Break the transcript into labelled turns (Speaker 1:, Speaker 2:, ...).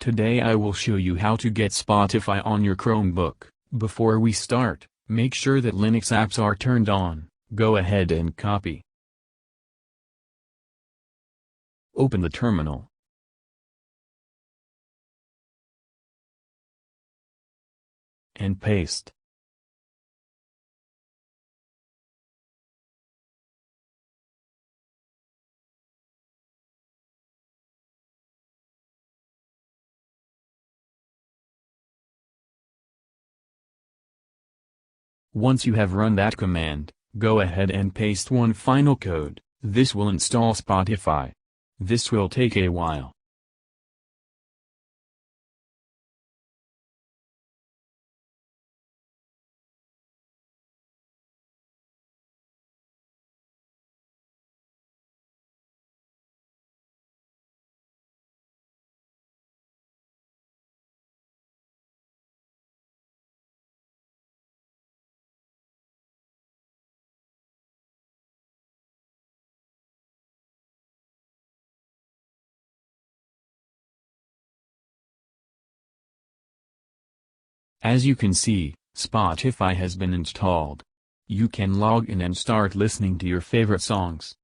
Speaker 1: Today I will show you how to get Spotify on your Chromebook. Before we start, make sure that Linux apps are turned on. Go ahead and copy. Open the terminal. And paste. Once you have run that command, go ahead and paste one final code. This will install Spotify. This will take a while. As you can see, Spotify has been installed. You can log in and start listening to your favorite songs.